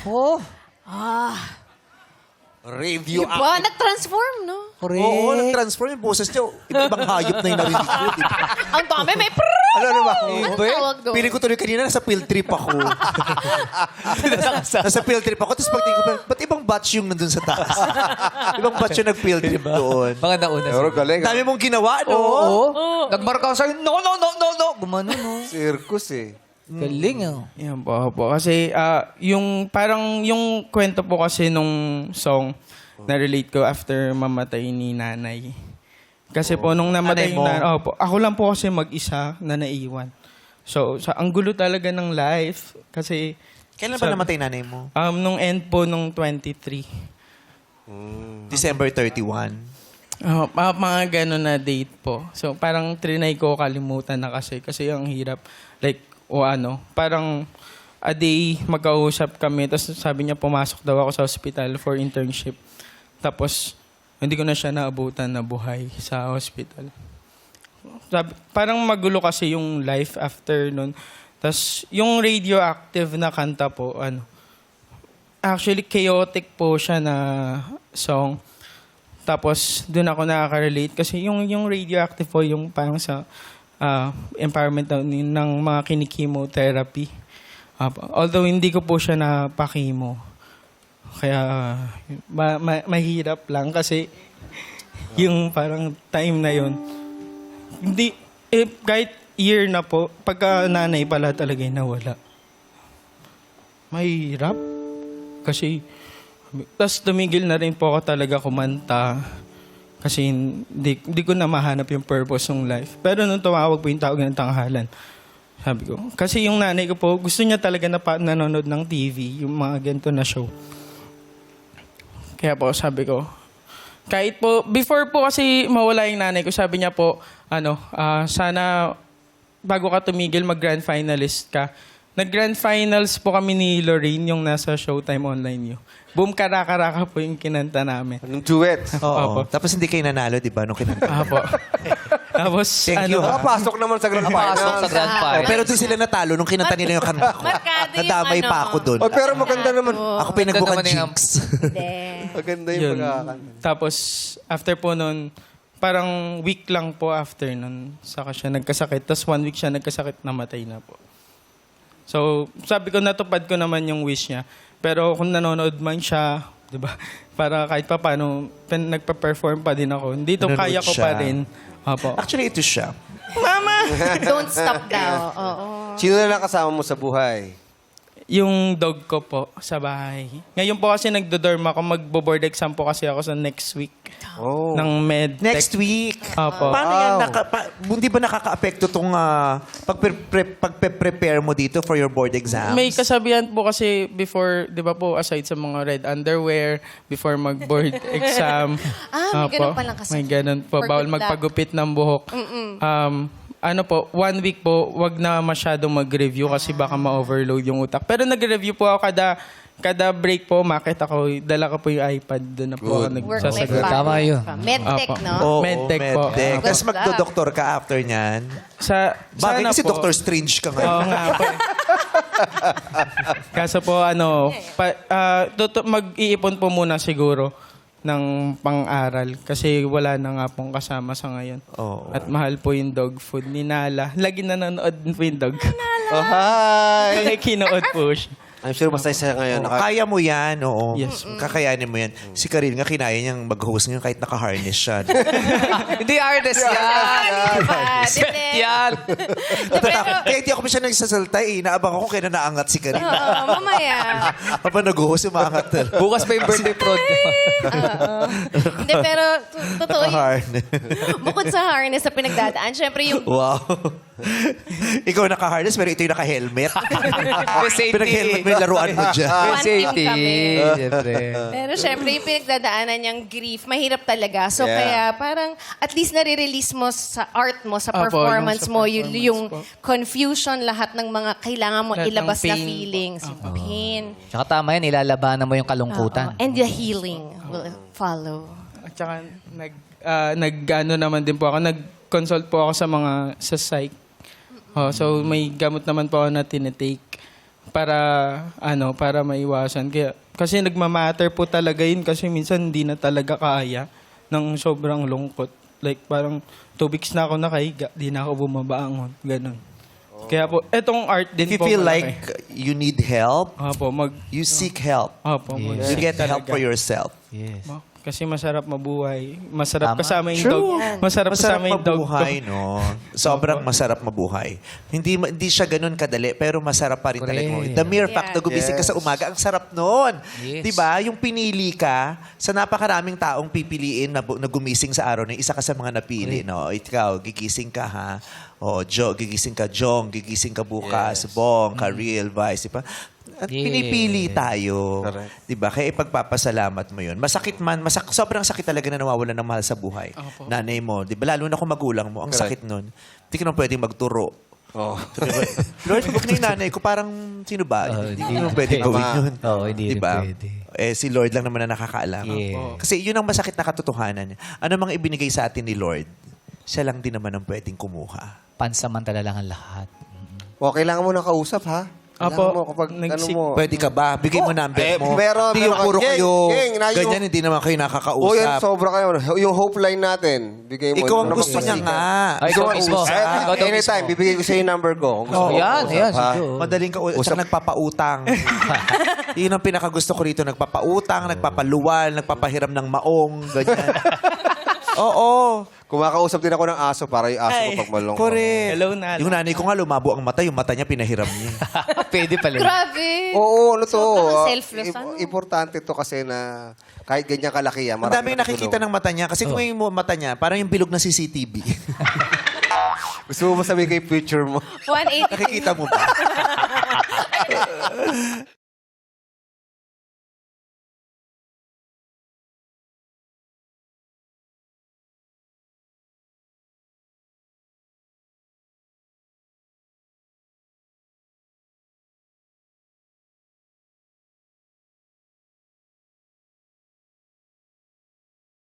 Oh, Review Diba? Nag-transform, no? correct. Oo, nag-transform yung boses niya. Ibang hayop na yung narinig ko. Diba? Ang dami, may prrrr! Ano ba? Ano tawag doon? Piling ko tuloy kanina, nasa field trip ako. nasa field trip ako. Tapos pagtingin ko, ba't ibang batch yung nandun sa taas? Ibang batch yung nag-field trip doon. Mga nauna Pero galing. Dami mong ginawa, no? Oo. Nagmarka ka sa'yo, no. Gumano, no. Circus eh. Galing, oh. Yan po. Kasi yung parang yung kwento po kasi nung song na-relate ko after mamatay ni nanay. Kasi po nung namatay Nanay mo? yung nanay, ako lang po kasi mag-isa na naiwan. So, ang gulo talaga ng life. Kasi Kailan ba namatay nanay mo? nung end po nung 23. December 31. Mga gano'n na date po. So, parang trinay ko kalimutan na kasi ang hirap. Like, parang a day magkausap kami. Tapos sabi niya, pumasok daw ako sa hospital for internship. Tapos, hindi ko na siya naabutan na buhay sa hospital. Parang magulo kasi yung life after nun. Tapos, yung radioactive na kanta po, actually chaotic po siya na song. Tapos, doon ako nakaka-relate. Kasi yung radioactive po, yung parang sa empowerment ng mga kinikimotherapy. Although, hindi ko po siya napakimo. Kaya, mahirap lang kasi yung parang time na yun. Hindi, kahit year na po, pagka nanay pala talaga yung nawala. Mahirap. Kasi, tas tumigil na rin po ako talaga kumanta. Kasi hindi ko na mahanap yung purpose ng life. Pero nung tumawag po yung tawag ng tanghalan, sabi ko, kasi yung nanay ko po, gusto niya talaga na nanonood ng TV, yung mga ganito na show. Kaya po, sabi ko, kahit po, before po kasi mawala yung nanay ko, sabi niya po, sana bago ka tumigil, mag-grand finalist ka. Nag-grand finals po kami ni Lorraine, yung nasa Showtime Online yun. Boom, karaka-raka po yung kinanta namin. Anong duet? Oo. Tapos hindi kayo nanalo, di ba, nung kinanta? Apo. Tapos, Thank you, ha? Nakapasok naman sa grand Napasok sa final. grand Oh, final. pero doon sila natalo nung kinanta nila yung kanta ko. Markado yung Nadamay pa ako doon. Oh, pero maganda naman. Ako pinagbukan Maganda naman jinx. Hindi. Maganda yung yun. pagkakanta. Tapos, after po nun, parang week lang po after nun, saka siya nagkasakit. Tapos 1 week siya nagkasakit, namatay na po. So, sabi ko, natupad ko naman yung wish niya. Pero kung nanonood man siya, di ba, para kahit pa paano, nagpa-perform pa din ako. Dito Nanonood kaya ko siya. pa rin. Opo. Actually, ito siya. Don't stop daw. Oo. Sino na lang kasama mo sa buhay? Yung dog ko po sa bahay. Ngayon po kasi nagdo-dorm ako, magbo-board exam po kasi ako sa next week Oh. ng medtech. Next week. Opo. Paano yan? Hindi ba nakaka-apekto itong pagpe-prepare mo dito for your board exams? May kasabihan po kasi before, di ba po, aside sa mga red underwear, before mag-board exam. May ganun palang kasabihan. May ganun po. For Bawal good luck. magpagupit ng buhok. Ano po, 1 week po, wag na masyadong mag-review kasi baka ma-overload yung utak. Pero nag-review po ako kada break po, market ako, dala ko po yung iPad, doon na po ako Work-life nagsasagot. Tama balance yun. pa. Medtech, Apo. no? Oo, Medtech po. medtech. Good Tapos luck. magdo-doktor ka after nyan. Sana Bakit? Kasi po. Dr. Strange ka ngayon. Oo nga po. Kaso po, mag-iipon po muna siguro ng pang-aral kasi wala na nga pong kasama sa ngayon. Oo. At mahal po yung dog food ni Nala. Lagi nanonood po yung dog. Oh, hi! Kaya kinood po siya. I'm sure masaya siya ngayon. Kaya mo yan, oo. Yes. Kakayanin mo yan. Si Karil nga, kinaya niyang mag-host ngayon kahit naka-harness siya. Hindi artist yan. Set yan. Kaya hindi ako pa siya nagsasalta eh. Naabang ako kaya naangat si Karil. Oo, mamaya. Habang nag-host, umaangat na. Bukas pa yung birthday prod. Hindi, pero totoo yun. Naka-harness. Bukod sa harness na pinagdadaan, syempre yung Wow. Ikaw naka-harness pero ito yung naka-helmet. May safety. Pinag-helmet mo yung laruan mo dyan. May One team safety. kami. Siyempre. Pero syempre, yung pinagdadaanan niyang grief, mahirap talaga. So, Yeah. kaya parang at least nare-release mo sa art mo, sa Apo, performance yung sa mo, performance yung po. confusion, lahat ng mga kailangan mo Lahat ng ilabas na pain po. feelings. Yung pain. Tsaka tama yan, ilalabanan mo yung kalungkutan. And the healing will follow. At saka nag-ano naman din po ako, nag-consult po ako sa psych. So may gamot naman po ako na tinitake. para maiwasan. Kaya, kasi nagmamatter po talaga yun kasi minsan hindi na talaga kaya ng sobrang lungkot. Like parang 2 weeks na ako nakahiga, di na ako bumabangon. Ganun. Kaya po, etong art din If you po. feel malaki. like you need help, Opo, you seek help. Opo, You mag-seek get help talaga. for yourself. Yes. Kasi masarap mabuhay. Masarap Tama. kasama yung True. dog. Masarap kasama yung dog ko. mabuhay, no? Sobrang masarap mabuhay. Hindi siya ganun kadali, pero masarap pa rin talaga. Correct. The mere fact na Yeah. gumising ka sa umaga, ang sarap nun. Yes. Diba? Yung pinili ka, sa napakaraming taong pipiliin na gumising sa araw na isa ka sa mga napili, no? Ikaw, gigising ka, ha? O, gigising ka, Jong, gigising ka bukas, Bong, Karil, Vice, diba? At Yes. pinipili tayo. Correct. Diba? Kaya ipagpapasalamat mo yun. Masakit man, sobrang sakit talaga na nawawalan ng mahal sa buhay. Opo. Nanay mo, diba? Lalo na kung magulang mo, ang sakit nun. Hindi ka naman pwedeng magturo. Oh. Diba? Lord, huwag na yung nanay ko, parang sino ba? Hindi hindi naman pwedeng pwede. gawin yun. Oo, hindi rin Diba? pwede. Eh, si Lord lang naman na nakakaalam. Yeah. Kasi yun ang masakit na katotohanan. Ano mang ibinigay sa atin ni Lord, siya lang din naman ang pwedeng kumuha. Pansamantala lang ang lahat. O, kailangan mo na kausap, ha? Kailangan Apo, mo kapag ano nagsik- mo. Pwede ka ba? Bigay mo number eh, mo. meron, Hindi yung meron. puro Geng, kayo. geng, na yung- Ganyan, hindi naman kayo O, yan, nakakausap. sobra kayo. Yung hope line natin. Bigay mo. Ikaw ang Ano gusto bang niya masika? nga. Ay, ikaw mismo. Eh, Ikaw daw anytime, mismo. bibigay ko sa'yo yung number ko. Kung gusto Oo, mo Yan, mag-usap, yan. ha? sige. Madaling ka, tsaka nagpapautang. Yun ang pinakagusto ko rito. Nagpapautang, nagpapaluwal, nagpapahiram ng maong, ganyan. Oo. Kumakausap din ako ng aso para yung aso ko pag malungkot. Correct. Hello, Nana. Yung nanay ko nga lumabo ang mata, yung mata niya pinahiram niya. Pwede pala. Grabe. Oo, ano to? Sobrang selfless, ano? Importante to kasi na kahit ganyan kalaki yan, Ang daming nakikita ng mata niya. Kasi kung yung mata niya, parang yung bilog na CCTV. Gusto mo masabi kay future mo? 180. Nakikita mo ba?